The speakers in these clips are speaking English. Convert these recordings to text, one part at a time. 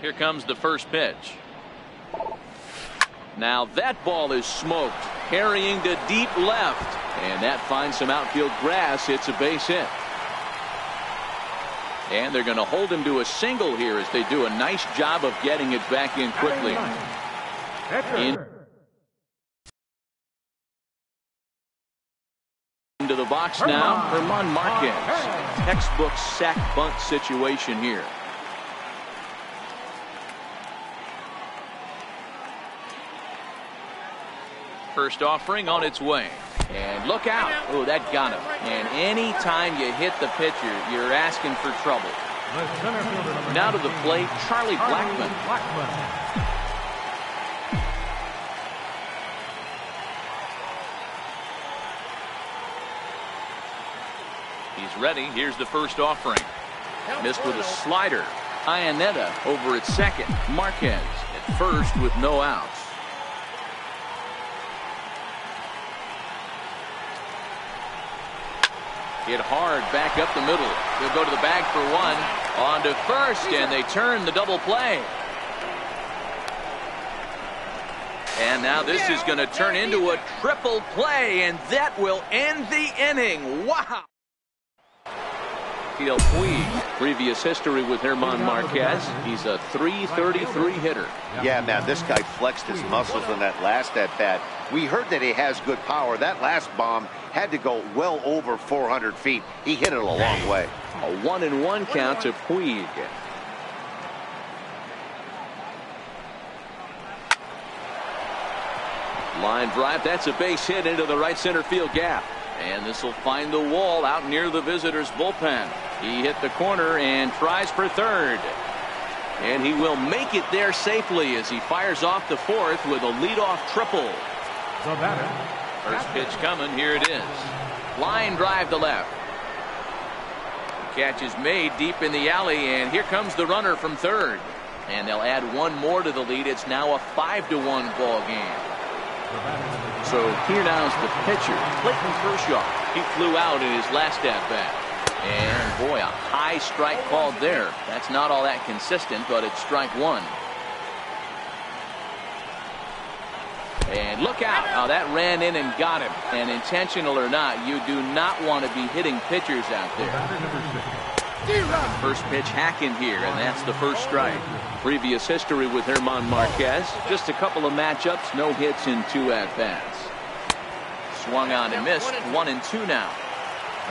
Here comes the first pitch. Now that ball is smoked, carrying to deep left, and that finds some outfield grass. It's a base hit. And they're going to hold him to a single here as they do a nice job of getting it back in quickly. Into the box now, German Marquez. Textbook sack bunt situation here. First offering on its way. And look out. Oh, that got him. And any time you hit the pitcher, you're asking for trouble. Now to the plate, Charlie Blackmon. He's ready. Here's the first offering. Missed with a slider. Iannetta over at second. Marquez at first with no outs. Hit hard back up the middle. He'll go to the bag for one. On to first, and they turn the double play. And now this is going to turn into a triple play, and that will end the inning. Wow. Puig, previous history with German Marquez. He's a .333 hitter. Yeah, man, this guy flexed his muscles in that last at-bat. We heard that he has good power. That last bomb had to go well over 400 feet. He hit it a long way. A 1-1 count to Puig. Line drive. That's a base hit into the right center field gap. And this will find the wall out near the visitors' bullpen. He hit the corner and tries for third. And he will make it there safely as he fires off the fourth with a leadoff triple. First pitch coming. Here it is. Line drive to left. The catch is made deep in the alley, and here comes the runner from third. And they'll add one more to the lead. It's now a 5-1 ball game. So here now's the pitcher, Clayton Kershaw. He flew out in his last at-bat. And boy, a high strike called there. That's not all that consistent, but it's strike one. And look out. Now that ran in and got him. And intentional or not, you do not want to be hitting pitchers out there. First pitch hacking here, and that's the first strike. Previous history with German Marquez. Just a couple of matchups, no hits in 2 at-bats. Swung on and missed. 1-2 now.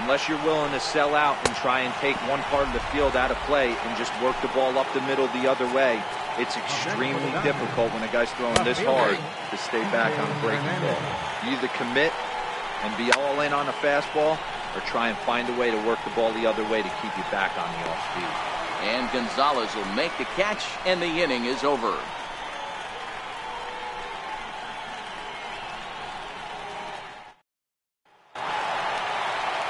Unless you're willing to sell out and try and take one part of the field out of play and just work the ball up the middle the other way, it's extremely difficult when a guy's throwing this hard to stay back on a breaking ball. You either commit and be all in on a fastball or try and find a way to work the ball the other way to keep you back on the off speed. And Gonzalez will make the catch, and the inning is over.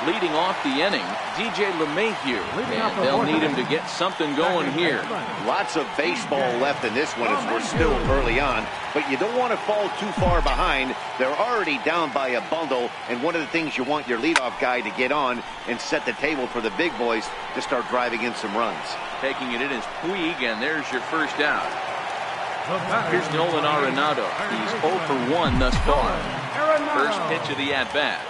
Leading off the inning, DJ LeMahieu, and they'll need him to get something going here. Lots of baseball left in this one as we're still early on, but you don't want to fall too far behind. They're already down by a bundle, and one of the things you want your leadoff guy to get on and set the table for the big boys to start driving in some runs. Taking it in is Puig, and there's your first out. Here's Nolan Arenado. He's 0 for 1 thus far. First pitch of the at-bat.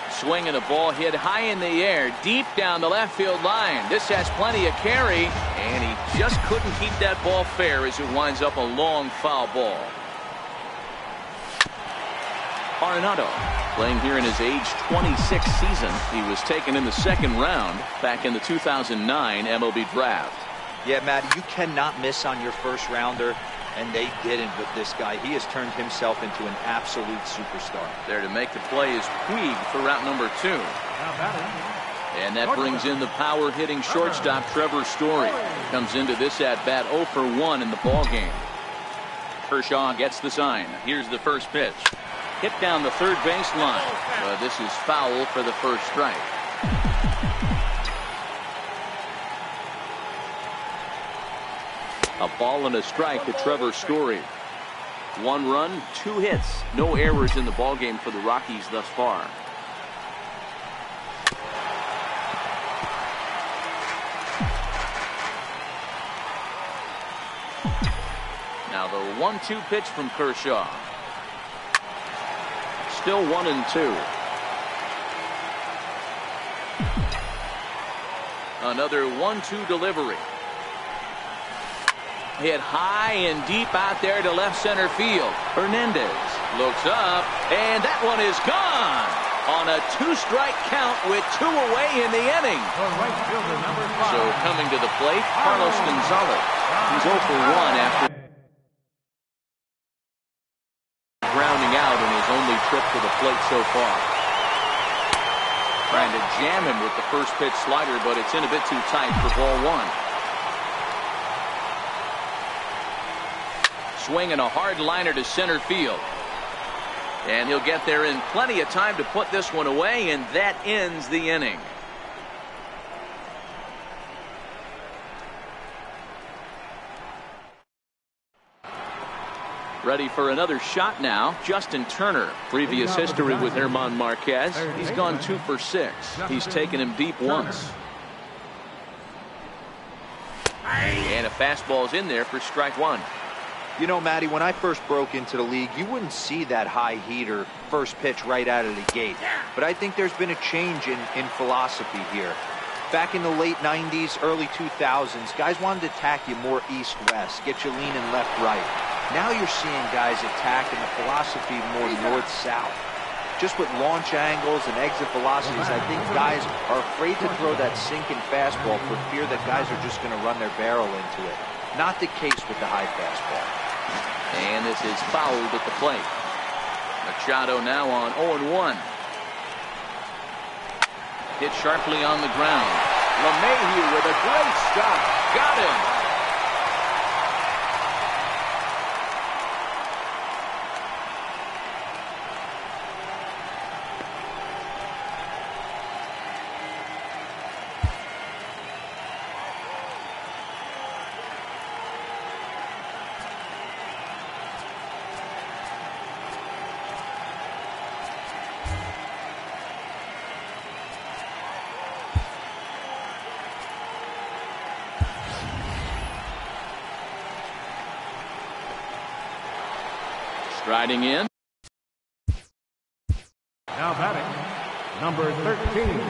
Swinging a ball hit high in the air, deep down the left field line. This has plenty of carry, and he just couldn't keep that ball fair as it winds up a long foul ball. Arenado playing here in his age 26 season. He was taken in the second round back in the 2009 MLB draft. Yeah, Matty, you cannot miss on your first rounder, and they didn't with this guy. He has turned himself into an absolute superstar. There to make the play is Puig for route number 2. And that brings in the power hitting shortstop Trevor Story. Comes into this at bat 0 for 1 in the ball game. Kershaw gets the sign. Here's the first pitch. Hit down the third base line. But this is foul for the first strike. A ball and a strike to Trevor Story. 1 run, 2 hits, no errors in the ballgame for the Rockies thus far. Now the 1-2 pitch from Kershaw. Still 1-2. Another 1-2 delivery. Hit high and deep out there to left center field. Hernandez looks up, and that one is gone on a 2-strike count with 2 away in the inning. So coming to the plate, Carlos Gonzalez. He's 0 for 1 after grounding out in his only trip to the plate so far. Trying to jam him with the first pitch slider, but it's in a bit too tight for ball 1. Swinging a hard liner to center field. And he'll get there in plenty of time to put this one away, and that ends the inning. Ready for another shot now, Justin Turner. Previous history with German Marquez. He's gone 2 for 6. He's taken him deep once. And a fastball's in there for strike 1. You know, Matty, when I first broke into the league, you wouldn't see that high heater first pitch right out of the gate. But I think there's been a change in philosophy here. Back in the late 90s, early 2000s, guys wanted to attack you more east-west, get you leaning left-right. Now you're seeing guys attacking the philosophy more north-south. Just with launch angles and exit velocities, I think guys are afraid to throw that sinking fastball for fear that guys are just going to run their barrel into it. Not the case with the high fastball. And this is fouled at the plate. Machado now on 0-1. Hit sharply on the ground. LeMahieu with a great stop. Got him. Striding in. Now batting, number 13.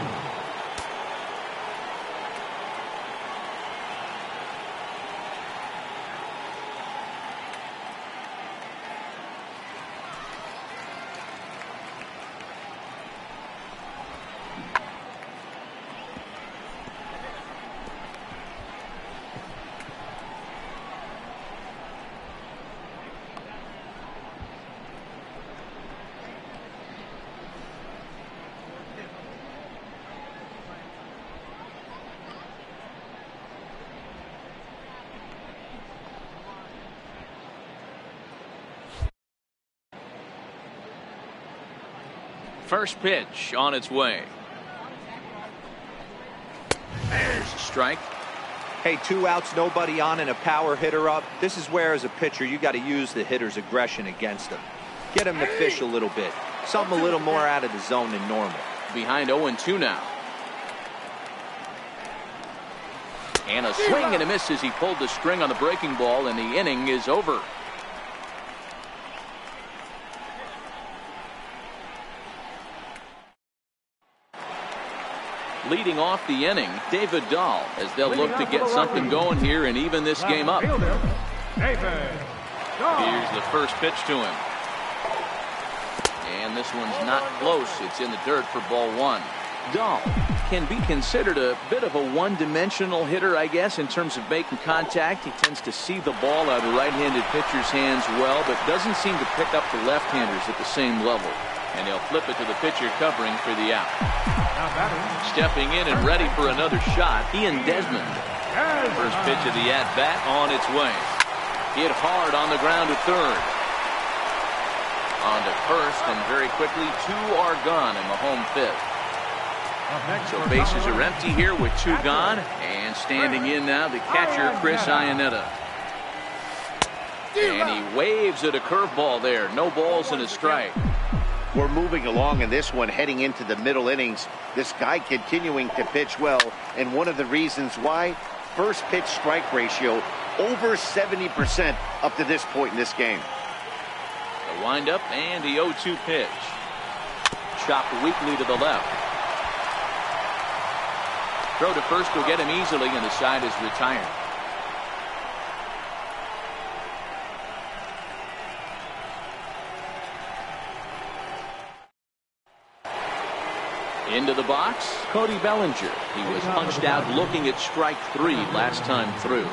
First pitch on its way. There's a strike. Hey, 2 outs, nobody on, and a power hitter up. This is where, as a pitcher, you got to use the hitter's aggression against him. Get him to fish a little bit. Something a little more out of the zone than normal. Behind 0-2 now. And a swing and a miss as he pulled the string on the breaking ball, and the inning is over. Leading off the inning, David Dahl, as they'll look to get something going here and even this game up. Here's the first pitch to him. And this one's not close. It's in the dirt for ball 1. Dahl can be considered a bit of a one-dimensional hitter, I guess, in terms of making contact. He tends to see the ball out of right-handed pitchers' hands well, but doesn't seem to pick up the left-handers at the same level. And they'll flip it to the pitcher covering for the out. Stepping in and ready for another shot, Ian Desmond. First pitch of the at-bat on its way. Hit hard on the ground to third. On to first, and very quickly 2 are gone in the home fifth. So bases are empty here with 2 gone, and standing in now the catcher Chris Iannetta. And he waves at a curveball there. No balls and a strike. We're moving along in this one, heading into the middle innings. This guy continuing to pitch well, and one of the reasons why, first pitch strike ratio over 70% up to this point in this game. The windup and the 0-2 pitch. Chopped weakly to the left. Throw to first will get him easily, and the side is retired. Into the box, Cody Bellinger. He was punched out looking at strike 3 last time through.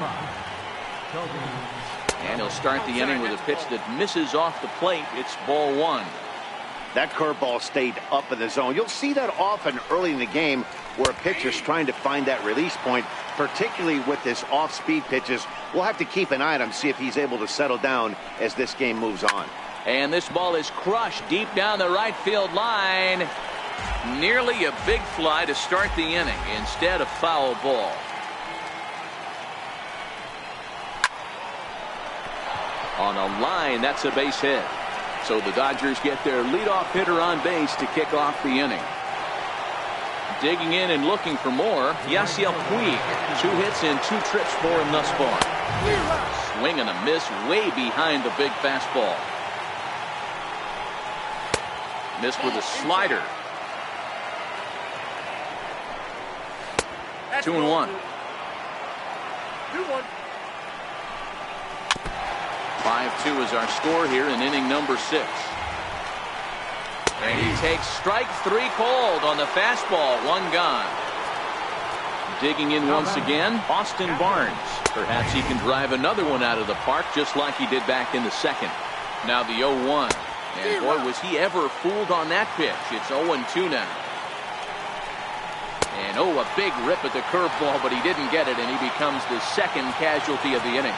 And he'll start the inning with a pitch that misses off the plate. It's ball 1. That curveball stayed up in the zone. You'll see that often early in the game where a pitcher's trying to find that release point, particularly with this off-speed pitches. We'll have to keep an eye on him, see if he's able to settle down as this game moves on. And this ball is crushed deep down the right field line. Nearly a big fly to start the inning. Instead, a foul ball. On a line, that's a base hit. So the Dodgers get their leadoff hitter on base to kick off the inning. Digging in and looking for more, Yasiel Puig. 2 hits and 2 trips for him thus far. Swing and a miss way behind the big fastball. Missed with a slider. 2-1. 5-2 is our score here in inning number 6. And he takes strike 3 cold on the fastball. 1 gone. Digging in once again, Austin Barnes. Perhaps he can drive another one out of the park just like he did back in the second. Now the 0-1. And boy, was he ever fooled on that pitch. It's 0-2 now. And oh, a big rip at the curveball, but he didn't get it, and he becomes the second casualty of the inning.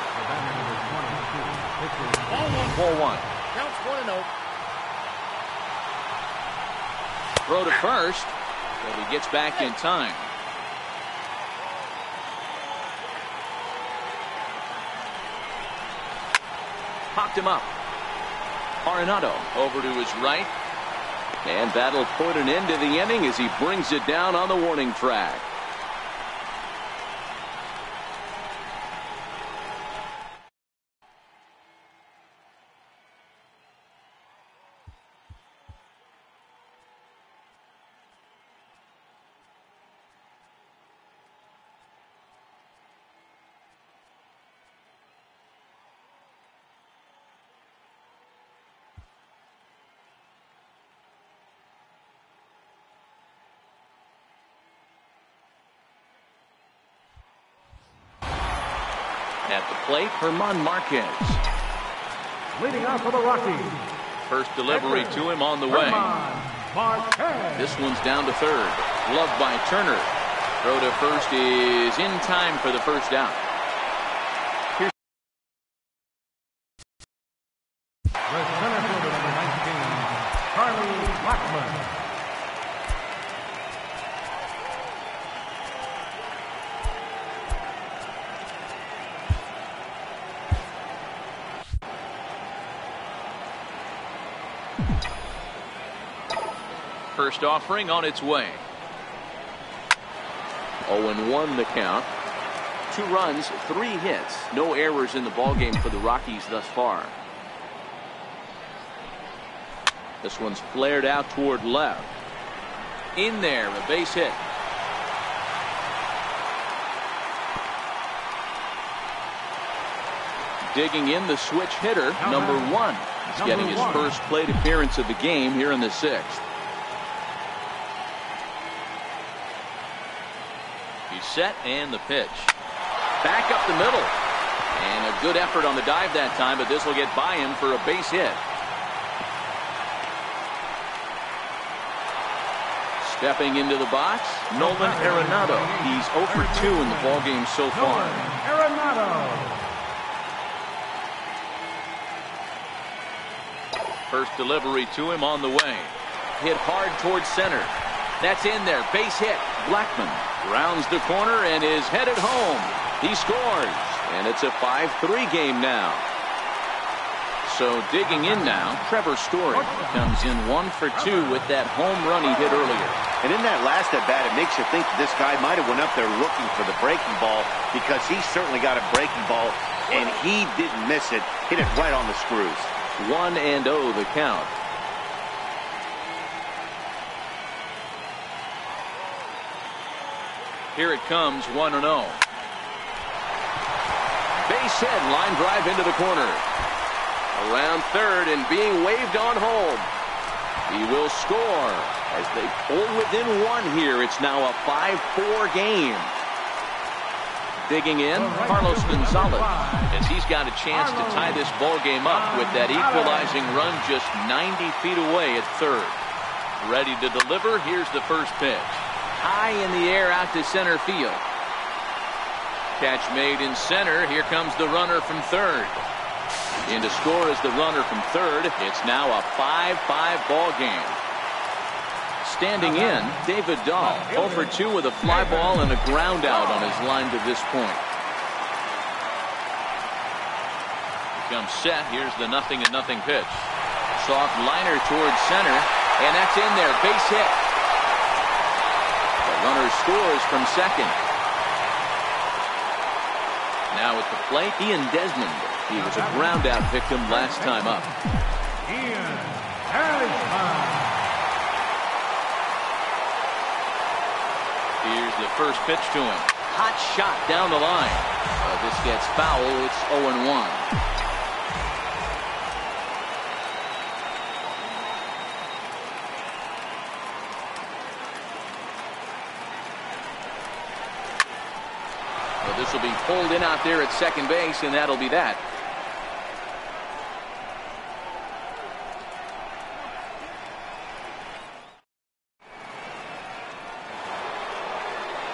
Ball 1. Counts 1-0. Throw to first, but he gets back in time. Popped him up. Arenado over to his right. And that'll put an end to the inning as he brings it down on the warning track. At the plate, German Marquez. Leading off for the Rockies. First delivery to him on the way. This one's down to third. Gloved by Turner. Throw to first is in time for the first out. The center fielder, number 19, Charlie Blackmon. First offering on its way. 0-1 the count. 2 runs, 3 hits. No errors in the ballgame for the Rockies thus far. This one's flared out toward left. In there, a base hit. Digging in, the switch hitter, number 1. He's getting his first plate appearance of the game here in the 6th. He's set, and the pitch. Back up the middle. And a good effort on the dive that time, but this will get by him for a base hit. Stepping into the box, Nolan Arenado. He's 0 for 2 in the ballgame so far. Arenado. First delivery to him on the way. Hit hard towards center. That's in there. Base hit. Blackmon rounds the corner and is headed home. He scores. And it's a 5-3 game now. So digging in now, Trevor Story comes in 1 for 2 with that home run he hit earlier. And in that last at bat, it makes you think this guy might have went up there looking for the breaking ball, because he certainly got a breaking ball, and he didn't miss it. Hit it right on the screws. 1-0 the count. Here it comes, 1-0. Base hit, line drive into the corner. Around third and being waved on home. He will score as they pull within 1 here. It's now a 5-4 game. Digging in, Carlos Gonzalez, as he's got a chance to tie this ball game up with that equalizing run just 90 feet away at third. Ready to deliver. Here's the first pitch. High in the air out to center field. Catch made in center. Here comes the runner from third. In to score is the runner from third. It's now a 5-5 ball game. Standing in, David Dahl, 0 for 2 with a fly ball and a ground out on his line to this point. Comes set. Here's the 0-0 pitch. Soft liner towards center, and that's in there. Base hit. The runner scores from second. Now at the plate, Ian Desmond. He was a ground out victim last time up. Ian Desmond. Here's the first pitch to him. Hot shot down the line. This gets foul. It's 0-1. This will be pulled in out there at second base, and that'll be that.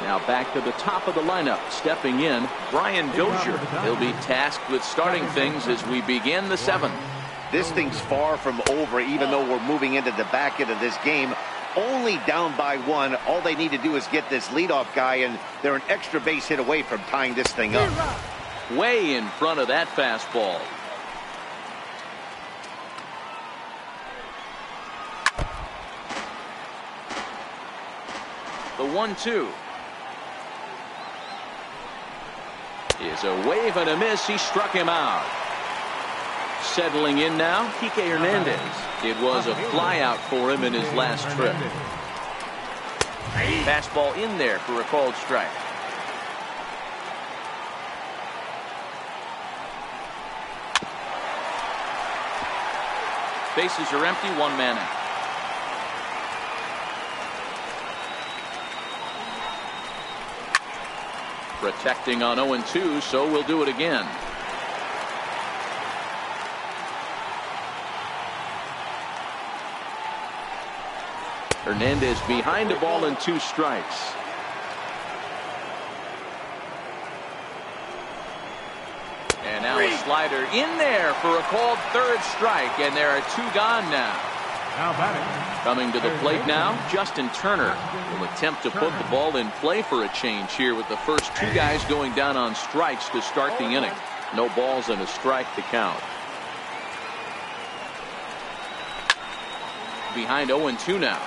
Now back to the top of the lineup. Stepping in, Brian Dozier. He'll be tasked with starting things as we begin the 7th. This thing's far from over, even though we're moving into the back end of this game. Only down by 1. All they need to do is get this leadoff guy, and they're an extra base hit away from tying this thing up. Way in front of that fastball. The 1-2 is a wave and a miss. He struck him out. Settling in now, Kike Hernandez. It was a flyout for him in his last trip. Fastball in there for a called strike. Bases are empty, 1 man out. Protecting on 0-2, so we'll do it again. Hernandez behind the ball and 2 strikes. And now a slider in there for a called third strike, and there are 2 gone now. Coming to the plate now, Justin Turner will attempt to put the ball in play for a change here with the first 2 guys going down on strikes to start the inning. No balls and a strike to count. Behind 0-2 now.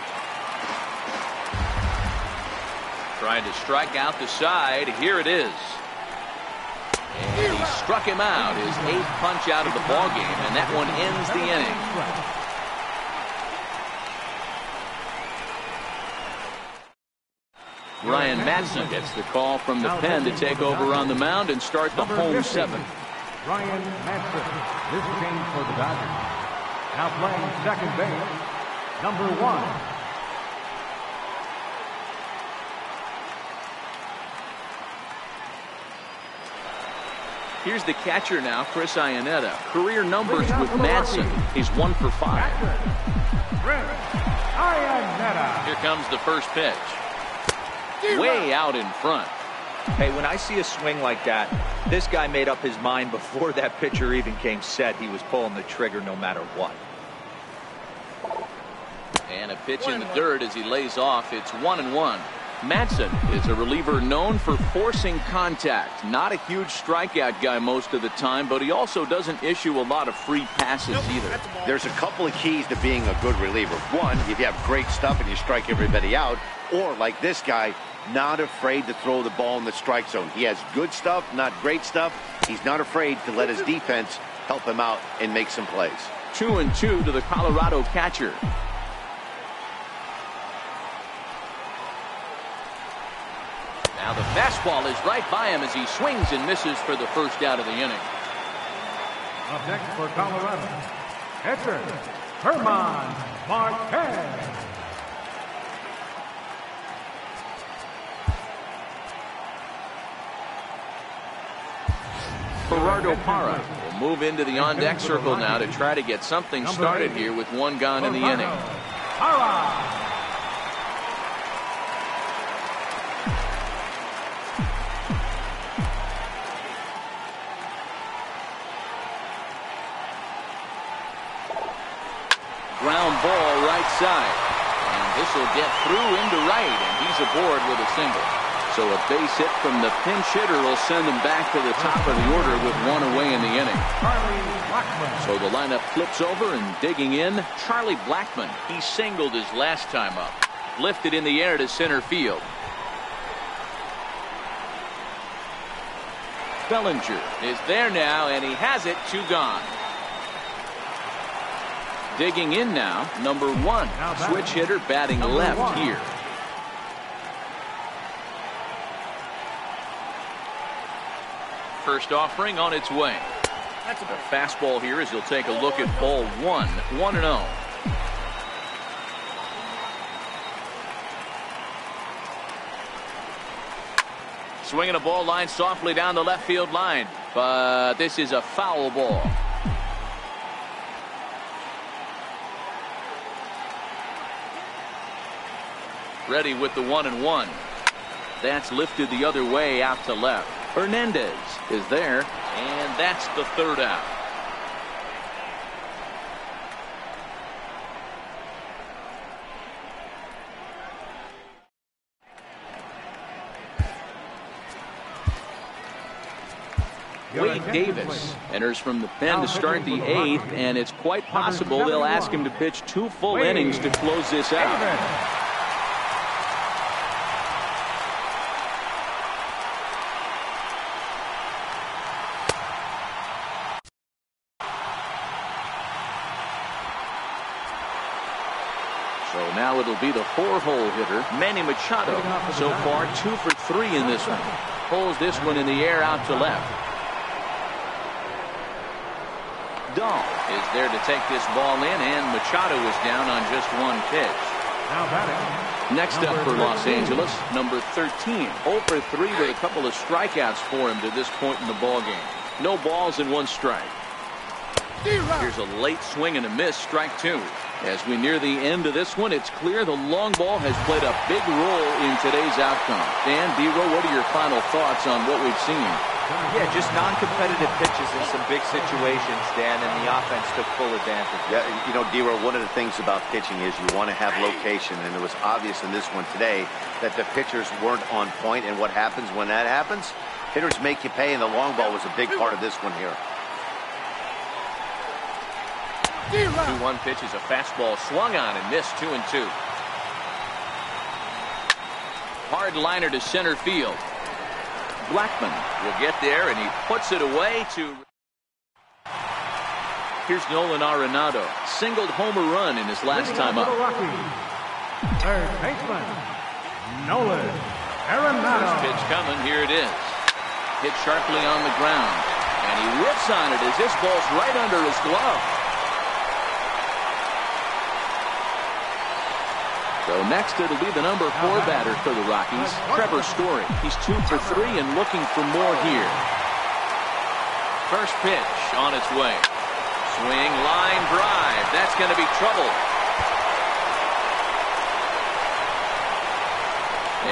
Trying to strike out the side. Here it is. And he struck him out. His 8th punch out of the ball game, and that one ends the inning. Ryan Madson gets the call from the pen to take over on the mound and start the home 7th. Ryan Madson. This game for the Dodgers. Now playing second base, number 1. Here's the catcher now, Chris Iannetta. Career numbers with Madson. He's 1 for 5. Chris Iannetta. Here comes the first pitch. Way out in front. Hey, when I see a swing like that, this guy made up his mind before that pitcher even came set. He was pulling the trigger no matter what. And a pitch in the dirt as he lays off. It's 1-1. Madsen is a reliever known for forcing contact. Not a huge strikeout guy most of the time, but he also doesn't issue a lot of free passes either. There's a couple of keys to being a good reliever. One, if you have great stuff and you strike everybody out, or like this guy, not afraid to throw the ball in the strike zone. He has good stuff, not great stuff. He's not afraid to let his defense help him out and make some plays. 2-2 to the Colorado catcher. Now the fastball is right by him as he swings and misses for the first out of the inning. Up next for Colorado, catcher Herman Marquez. Gerardo Parra will move into the on-deck circle now to try to get something started here with one gone in the inning. Parra. Ground ball right side. And this will get through into right, and he's aboard with a single. So a base hit from the pinch hitter will send him back to the top of the order with one away in the inning. So the lineup flips over and digging in, Charlie Blackmon. He singled his last time up. Lifted in the air to center field. Bellinger is there now, and he has it, 2 gone. Digging in now, number 1, switch hitter batting left here. First offering on its way. That's a fastball here as he'll take a look at ball 1, 1-0. Swinging a ball line softly down the left field line, but this is a foul ball. Ready with the 1-1. That's lifted the other way out to left. Hernandez is there, and that's the third out. Wade Davis enters from the pen to start the 8th, and it's quite possible they'll ask him to pitch 2 full innings to close this out. So now it'll be the 4-hole hitter, Manny Machado. So far, 2 for 3 in this one. Pulls this one in the air out to left. Dahl is there to take this ball in, and Machado is down on just 1 pitch. Next up for Los Angeles, number 13. 0 for 3 with a couple of strikeouts for him to this point in the ballgame. No balls and 1 strike. Here's a late swing and a miss, strike 2. As we near the end of this one, it's clear the long ball has played a big role in today's outcome. Dan, D-Row, what are your final thoughts on what we've seen? Yeah, just non-competitive pitches in some big situations, Dan, and the offense took full advantage. Yeah, you know, D-Row, one of the things about pitching is you want to have location, and it was obvious in this one today that the pitchers weren't on point, and what happens when that happens? Hitters make you pay, and the long ball was a big part of this one here. 2-1 pitch is a fastball swung on and missed, 2-2. Hard liner to center field. Blackmon will get there, and he puts it away to... Here's Nolan Arenado. Singled homer run in his last time up. Third baseman, Nolan Arenado. First pitch coming, here it is. Hit sharply on the ground, and he whips on it as this ball's right under his glove. So next it'll be the number 4 batter for the Rockies, Trevor Story. He's 2 for 3 and looking for more here. First pitch on its way. Swing, line drive. That's going to be trouble.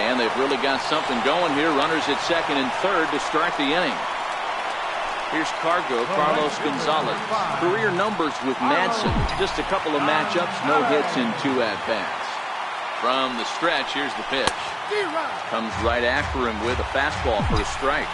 And they've really got something going here. Runners at second and third to start the inning. Here's Carlos Gonzalez. Career numbers with Madsen. Just a couple of matchups, no hits in 2 at-bats. From the stretch, here's the pitch. Comes right after him with a fastball for a strike.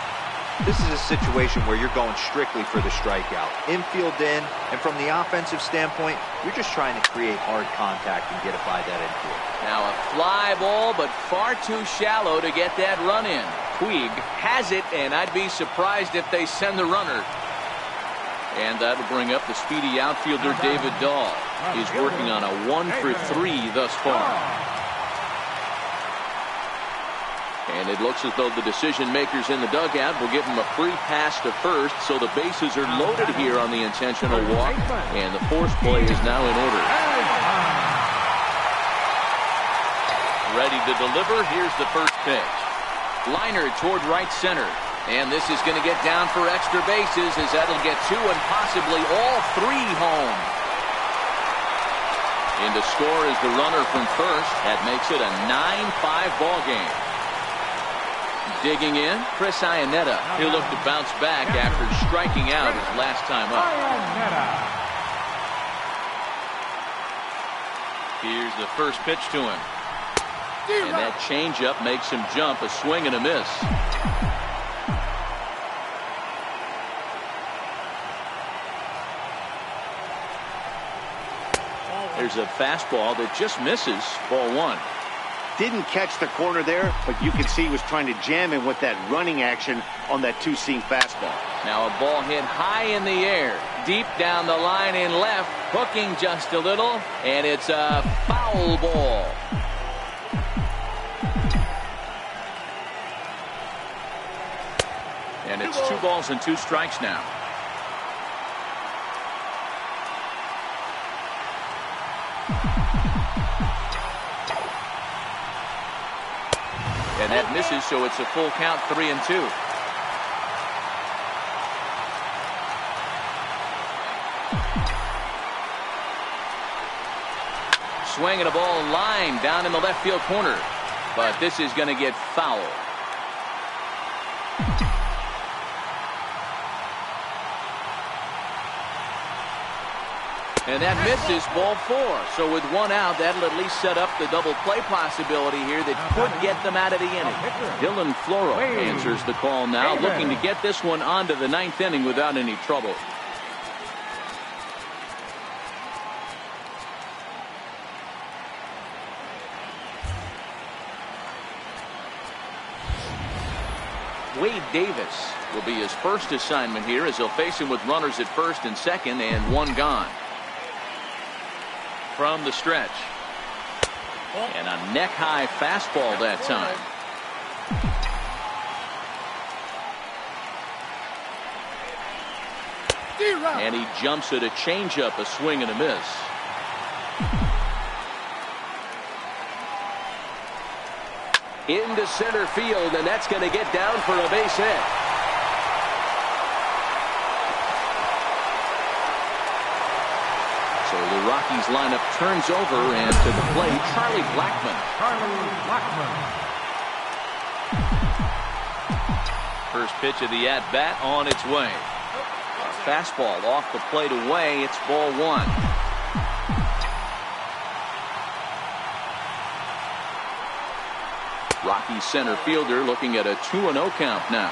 This is a situation where you're going strictly for the strikeout. Infield in, and from the offensive standpoint, you're just trying to create hard contact and get it by that infield. Now a fly ball, but far too shallow to get that run in. Puig has it, and I'd be surprised if they send the runner. And that'll bring up the speedy outfielder David Dahl. He's working on a 1-for-3 thus far. And it looks as though the decision makers in the dugout will give him a free pass to first, so the bases are loaded here on the intentional walk, and the force play is now in order. Ready to deliver. Here's the first pitch. Liner toward right center, and this is going to get down for extra bases, as that'll get 2 and possibly all 3 home. In to score is the runner from first. That makes it a 9-5 ball game. Digging in, Chris Iannetta. He'll look to bounce back after striking out his last time up. Here's the first pitch to him. And that changeup makes him jump, a swing and a miss. There's a fastball that just misses. Ball 1. Didn't catch the corner there, but you can see he was trying to jam him with that running action on that two-seam fastball. Now a ball hit high in the air, deep down the line in left, hooking just a little, and it's a foul ball. And it's 2 balls and 2 strikes now. And that misses, so it's a full count, 3-2. Swinging a ball line down in the left field corner, but this is going to get foul. And that misses, ball 4. So with 1 out, that'll at least set up the double play possibility here that could get them out of the inning. Dylan Floro answers the call now, looking to get this one onto the 9th inning without any trouble. Wade Davis will be his first assignment here, as he'll face him with runners at first and second and 1 gone. From the stretch, and a neck-high fastball that time. And he jumps at a changeup, a swing and a miss. Into center field, and that's going to get down for a base hit. So the Rockies lineup turns over, and to the plate, Charlie Blackmon. First pitch of the at-bat on its way. A fastball off the plate away. It's ball 1. Rockies center fielder looking at a 2-0 count now.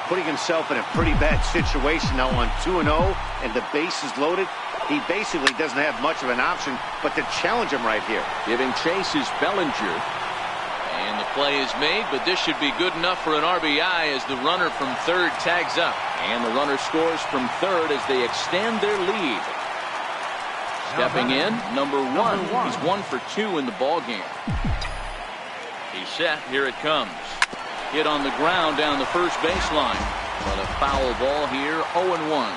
Putting himself in a pretty bad situation now on 2-0, and the base is loaded. He basically doesn't have much of an option but to challenge him right here. Giving chase is Bellinger. And the play is made, but this should be good enough for an RBI as the runner from third tags up. And the runner scores from third as they extend their lead. Stepping in, number 1. He's 1 for 2 in the ballgame. He's set. Here it comes. Hit on the ground down the first baseline. But a foul ball here, 0-1.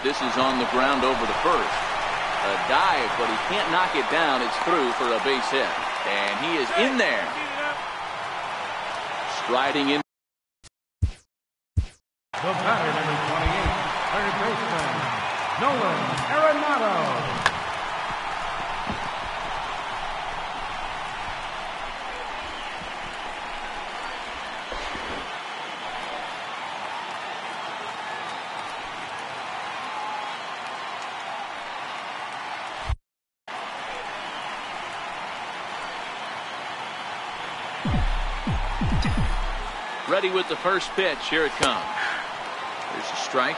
This is on the ground over the first. A dive, but he can't knock it down. It's through for a base hit. And he is in there. Striding in. The batter, number 28, third baseman, Nolan Arenado. Ready with the first pitch. Here it comes. There's a strike.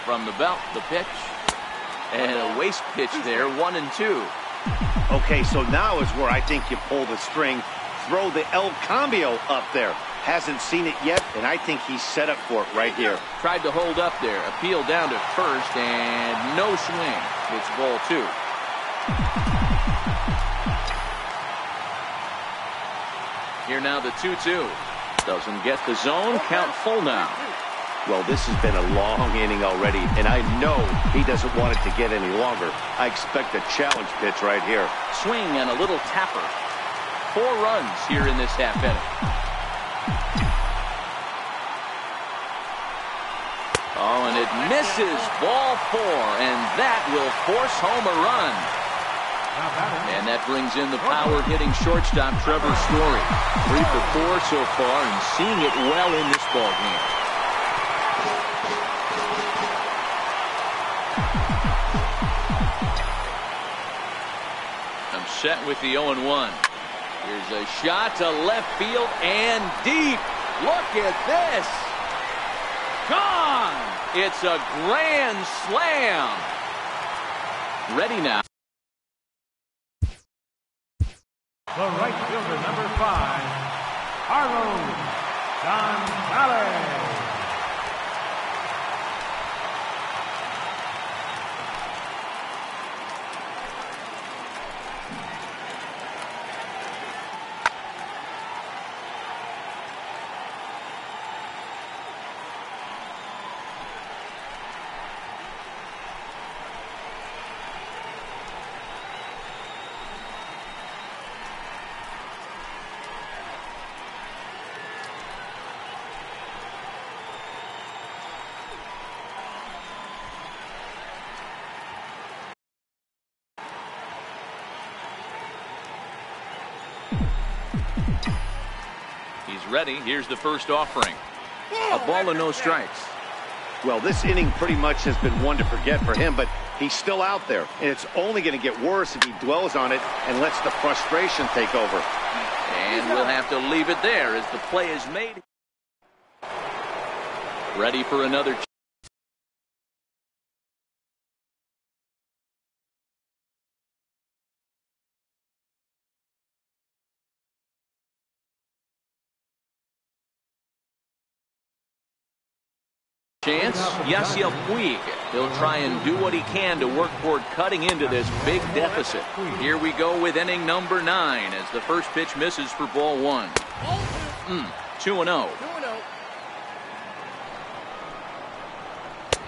From the belt, the pitch. And a waste pitch there, 1-2. Okay, so now is where I think you pull the string. Throw the El Cambio up there. Hasn't seen it yet, and I think he's set up for it right here. Tried to hold up there. Appeal down to first, and no swing. It's ball 2. Here now the 2-2. Doesn't get the zone. Count full now. Well, this has been a long inning already, and I know he doesn't want it to get any longer. I expect a challenge pitch right here. Swing and a little tapper. 4 runs here in this half inning. Oh, and it misses. Ball 4, and that will force home a run. And that brings in the power-hitting shortstop Trevor Story. 3 for 4 so far, and seeing it well in this ball game. I'm set with the 0-1. Here's a shot to left field and deep. Look at this. Gone. It's a grand slam. Ready now. The right fielder, number 5, Carlos Gonzalez. He's ready. Here's the first offering. A ball and no strikes. Well, this inning pretty much has been one to forget for him, but he's still out there, and it's only going to get worse if he dwells on it and lets the frustration take over. And we'll have to leave it there as the play is made. Ready for another. Chance, Yasiel Puig. He'll try and do what he can to work toward cutting into this big deficit. Here we go with inning number 9 as the first pitch misses for ball 1. 2-0.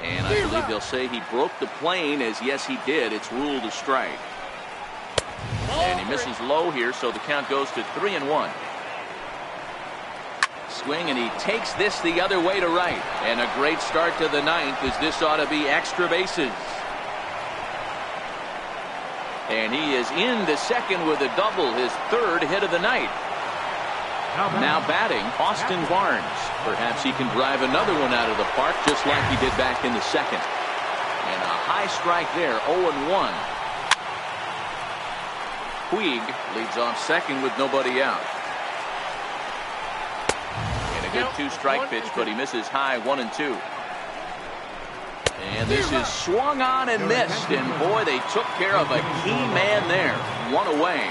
And I believe they'll say he broke the plane, as yes he did. It's ruled a strike. And he misses low here, so the count goes to 3-1. Swing, and he takes this the other way to right. And a great start to the 9th, as this ought to be extra bases. And he is in the second with a double, his 3rd hit of the night. Now batting, Austin Barnes. Perhaps he can drive another one out of the park, just like he did back in the 2nd. And a high strike there, 0-1. Puig leads off second with nobody out. Good 2-strike pitch, but he misses high, 1-2. And this is swung on and missed. And boy, they took care of a key man there. 1 away.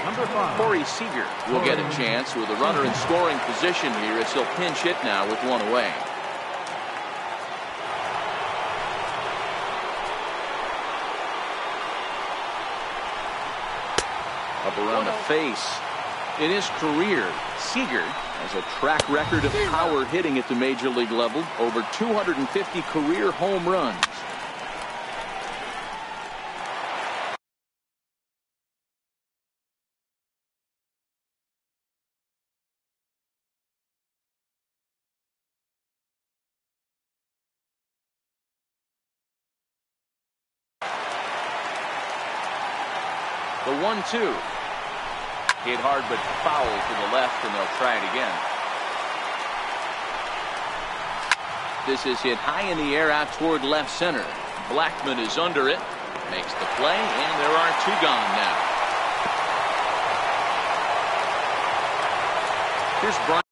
Corey Seager will get a chance with a runner in scoring position here as he'll pinch hit now with 1 away. Up around the face. In his career, Seager has a track record of power hitting at the major league level, over 250 career home runs. The 1-2. Hit hard but foul to the left, and they'll try it again. This is hit high in the air out toward left center. Blackmon is under it, makes the play, and there are two gone now. Here's Brian.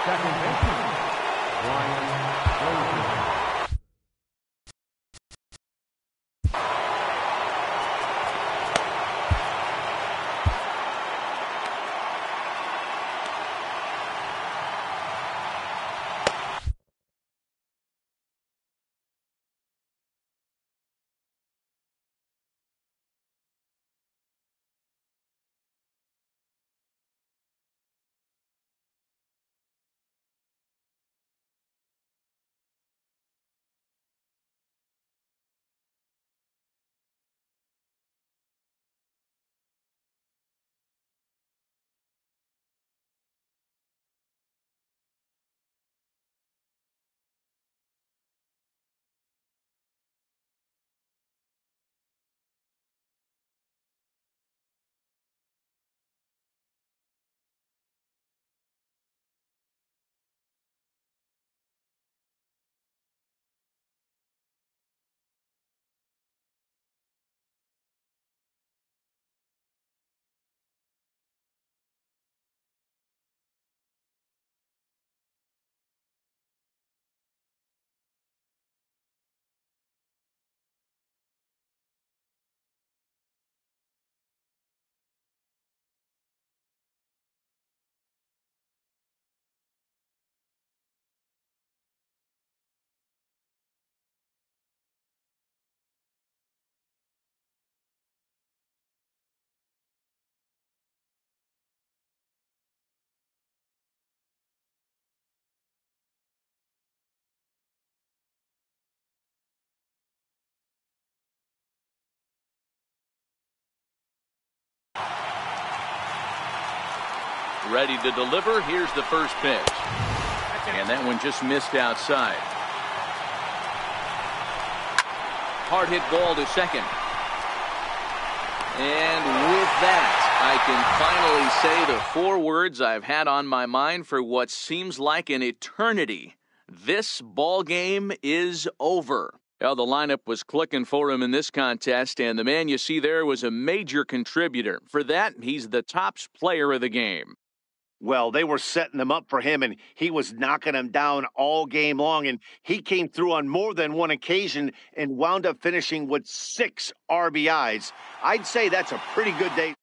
Second baseman, Brian Dozier. Ready to deliver. Here's the first pitch. And that one just missed outside. Hard hit ball to second. And with that, I can finally say the 4 words I've had on my mind for what seems like an eternity. This ball game is over. Well, the lineup was clicking for him in this contest, and the man you see there was a major contributor. For that, he's the top player of the game. Well, they were setting them up for him, and he was knocking them down all game long, and he came through on more than one occasion and wound up finishing with 6 RBIs. I'd say that's a pretty good day.